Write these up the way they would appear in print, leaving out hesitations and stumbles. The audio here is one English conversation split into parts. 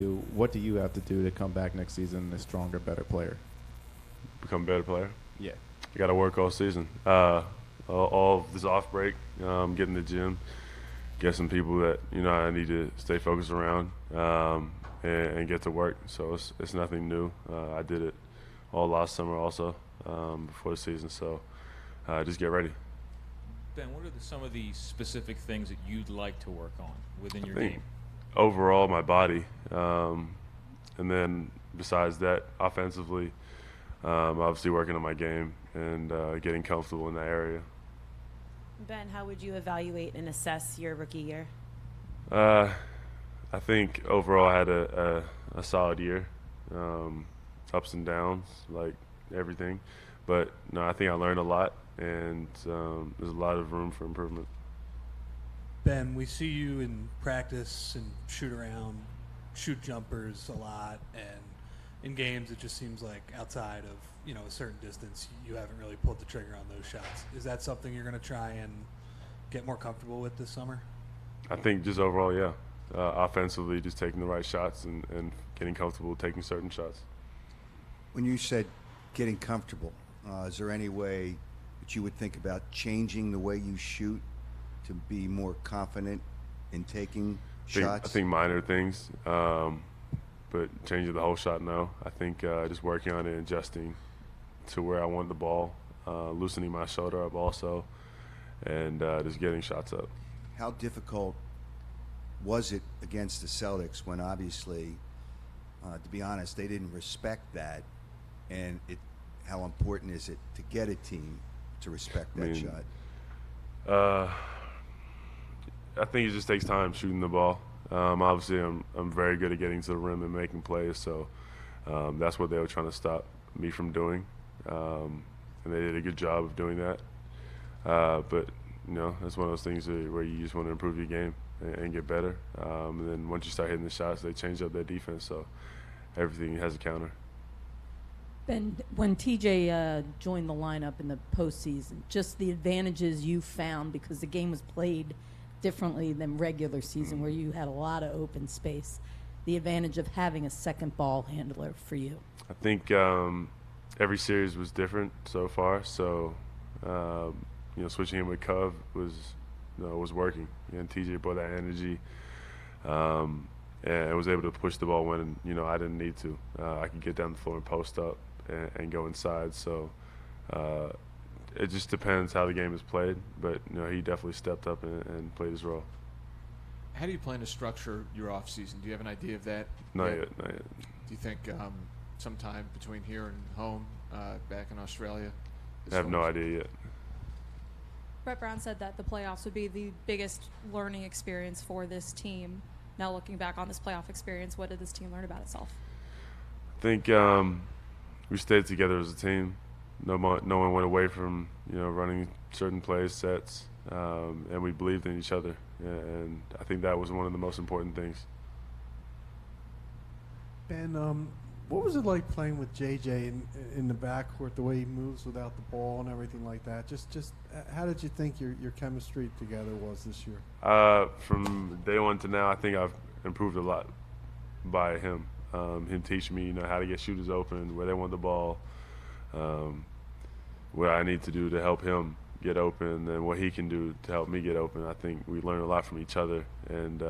What do you have to do to come back next season a stronger, better player? Become a better player. Yeah. You got to work all season. All of this off break, get in the gym, get some people that I need to stay focused around, and get to work. So it's nothing new. I did it all last summer also before the season. So just get ready. Ben, what are some of the specific things that you'd like to work on within your think game? Overall, my body, and then besides that, offensively, obviously working on my game and getting comfortable in that area. Ben, how would you evaluate and assess your rookie year? I think overall I had a solid year, ups and downs, like everything. But no, I think I learned a lot, and there's a lot of room for improvement. Ben, we see you in practice and shoot around, shoot jumpers a lot, and in games it just seems like outside of a certain distance you haven't really pulled the trigger on those shots. Is that something you're going to try and get more comfortable with this summer? I think just overall, yeah. Offensively, just taking the right shots and getting comfortable taking certain shots. When you said getting comfortable, is there any way that you would think about changing the way you shoot to be more confident in taking shots? I think minor things, but changing the whole shot, no. I think just working on it, adjusting to where I want the ball, loosening my shoulder up also, and just getting shots up. How difficult was it against the Celtics when obviously, to be honest, they didn't respect that, and how important is it to get a team to respect that shot? I think it just takes time shooting the ball. Obviously, I'm very good at getting to the rim and making plays, so that's what they were trying to stop me from doing, and they did a good job of doing that. But that's one of those things where you just want to improve your game and get better. And then once you start hitting the shots, they change up their defense, so everything has a counter. Ben, when TJ joined the lineup in the postseason, just the advantages you found because the game was played differently than regular season where you had a lot of open space, the advantage of having a second ball handler for you? I think every series was different so far, so switching in with Cove was working. And TJ brought that energy, and I was able to push the ball when I didn't need to. I could get down the floor and post up and go inside. So it just depends how the game is played, but he definitely stepped up and played his role. How do you plan to structure your offseason? Do you have an idea of that? Not yet. Do you think sometime between here and home, back in Australia? I have no idea yet. Brett Brown said that the playoffs would be the biggest learning experience for this team. Now looking back on this playoff experience, what did this team learn about itself? I think we stayed together as a team. No one went away from running certain plays, sets, and we believed in each other. And I think that was one of the most important things. Ben, what was it like playing with JJ in the backcourt, the way he moves without the ball and everything like that? Just how did you think your chemistry together was this year? From day one to now, I think I've improved a lot by him. Him teaching me, how to get shooters open, where they want the ball, what I need to do to help him get open, and what he can do to help me get open. I think we learned a lot from each other, and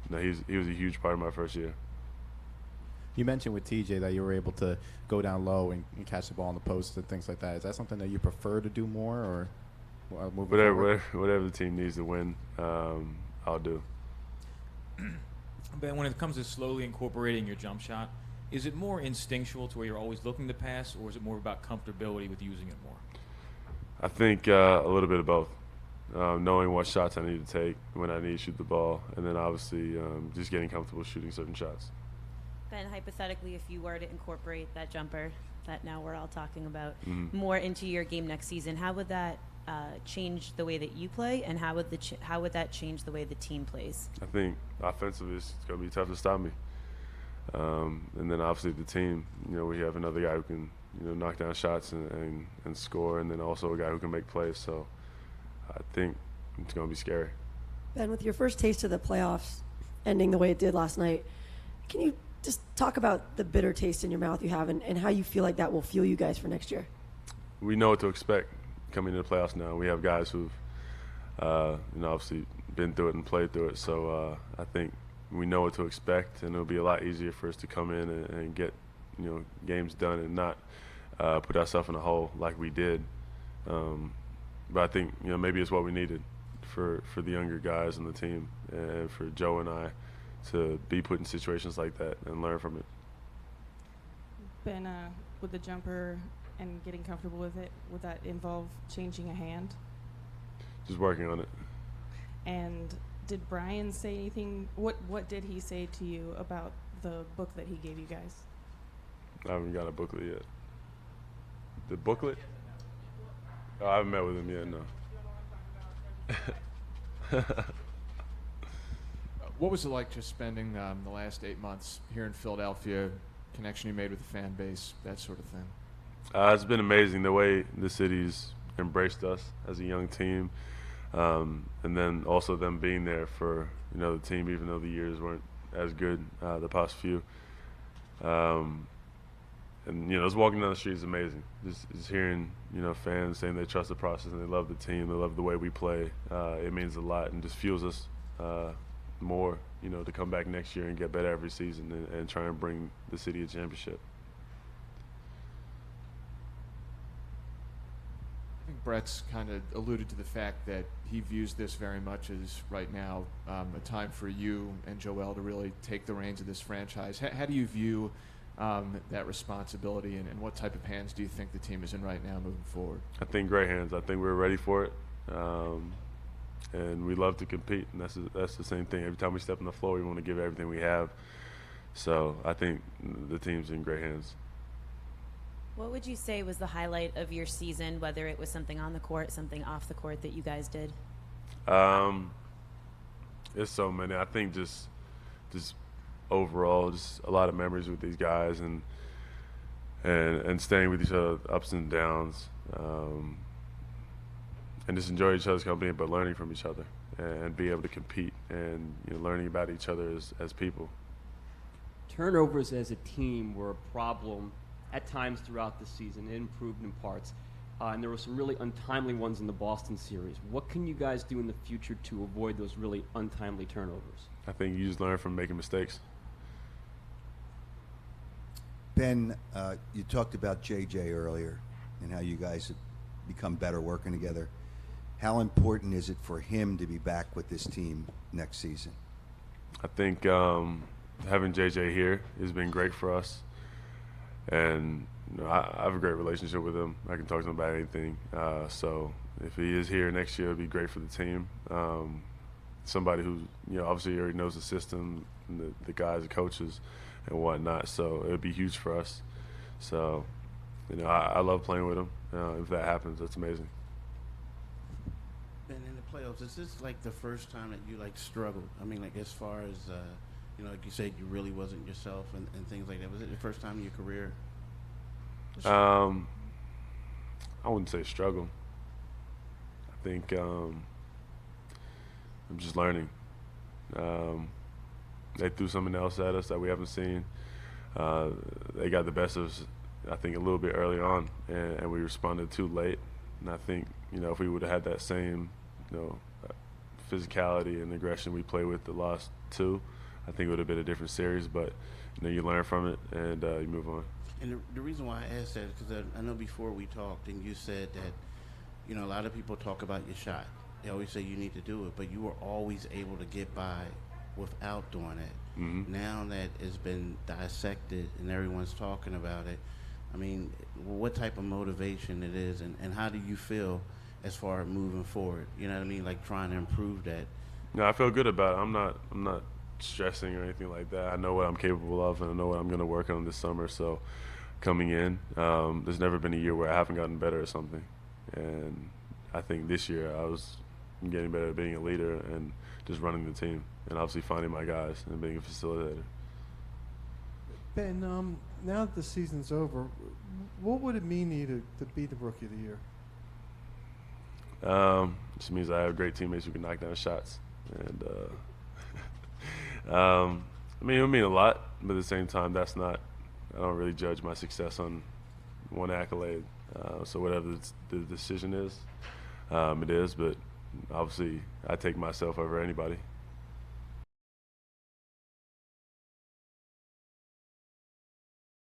he was a huge part of my first year. You mentioned with TJ that you were able to go down low and catch the ball in the post and things like that. Is that something that you prefer to do more, or moving forward? Whatever the team needs to win, I'll do. Ben, when it comes to slowly incorporating your jump shot, is it more instinctual to where you're always looking to pass, or is it more about comfortability with using it more? I think a little bit of both. Knowing what shots I need to take when I need to shoot the ball, and then obviously just getting comfortable shooting certain shots. Ben, hypothetically, if you were to incorporate that jumper that now we're all talking about more into your game next season, how would that change the way that you play, and how would that change the way the team plays? I think offensively it's going to be tough to stop me. And then obviously the team, we have another guy who can knock down shots and score, and then also a guy who can make plays. So I think it's going to be scary. Ben, with your first taste of the playoffs ending the way it did last night, can you Just talk about the bitter taste in your mouth you have and how you feel like that will fuel you guys for next year. We know what to expect coming into the playoffs now. We have guys who've, obviously been through it and played through it. So I think we know what to expect, and it'll be a lot easier for us to come in and get, games done and not put ourselves in a hole like we did. But I think, maybe it's what we needed for the younger guys on the team and for Joe and I to be put in situations like that and learn from it. Ben, with the jumper and getting comfortable with it, would that involve changing a hand? Just working on it. And did Brian say anything? What did he say to you about the book that he gave you guys? I haven't got a booklet yet. The booklet? Oh, I haven't met with him yet, no. What was it like just spending the last 8 months here in Philadelphia, connection you made with the fan base, that sort of thing? It's been amazing the way the city's embraced us as a young team, and then also them being there for the team, even though the years weren't as good the past few. And just walking down the street is amazing. Just hearing fans saying they trust the process and they love the team, they love the way we play. It means a lot and just fuels us more, to come back next year and get better every season and try and bring the city a championship. I think Brett's kind of alluded to the fact that he views this very much as right now a time for you and Joel to really take the reins of this franchise. How do you view that responsibility, and what type of hands do you think the team is in right now moving forward? I think great hands. I think we're ready for it, and we love to compete, and that's the same thing. Every time we step on the floor, we want to give everything we have. So I think the team's in great hands. What would you say was the highlight of your season, whether it was something on the court, something off the court that you guys did? It's so many. I think just overall, just a lot of memories with these guys and staying with each other, ups and downs, and just enjoy each other's company, but learning from each other and be able to compete and learning about each other as people. Turnovers as a team were a problem at times throughout the season. It improved in parts. And there were some really untimely ones in the Boston series. What can you guys do in the future to avoid those really untimely turnovers? I think you just learn from making mistakes. Ben, you talked about JJ earlier and how you guys have become better working together. How important is it for him to be back with this team next season? I think having JJ here has been great for us. And I have a great relationship with him. I can talk to him about anything. So if he is here next year, it'll be great for the team. Somebody who obviously already knows the system, and the guys, the coaches, and whatnot. So it'll be huge for us. So I love playing with him. If that happens, that's amazing. Ben, in the playoffs, is this like the first time that you struggled? I mean, as far as like you said, you really wasn't yourself and things like that. Was it the first time in your career? I wouldn't say struggle. I think I'm just learning. They threw something else at us that we haven't seen. They got the best of us, I think, a little bit early on, and we responded too late. And I think, if we would have had that same, physicality and aggression we played with the last two, I think it would have been a different series. But, you learn from it and you move on. And the reason why I asked that is because I know before we talked and you said that, a lot of people talk about your shot. They always say you need to do it, but you were always able to get by without doing it. Mm-hmm. Now that it's been dissected and everyone's talking about it, I mean, what type of motivation it is and how do you feel as far as moving forward? You know what I mean? Like trying to improve that. No, I feel good about it. I'm not stressing or anything like that. I know what I'm capable of and I know what I'm going to work on this summer. So coming in, there's never been a year where I haven't gotten better at something. And I think this year I was getting better at being a leader and just running the team and obviously finding my guys and being a facilitator. Ben, now that the season's over, what would it mean to you to be the Rookie of the Year? Just means I have great teammates who can knock down shots. And, I mean, it would mean a lot. but at the same time, that's not. I don't really judge my success on one accolade. So whatever the decision is, it is. But obviously, I take myself over anybody.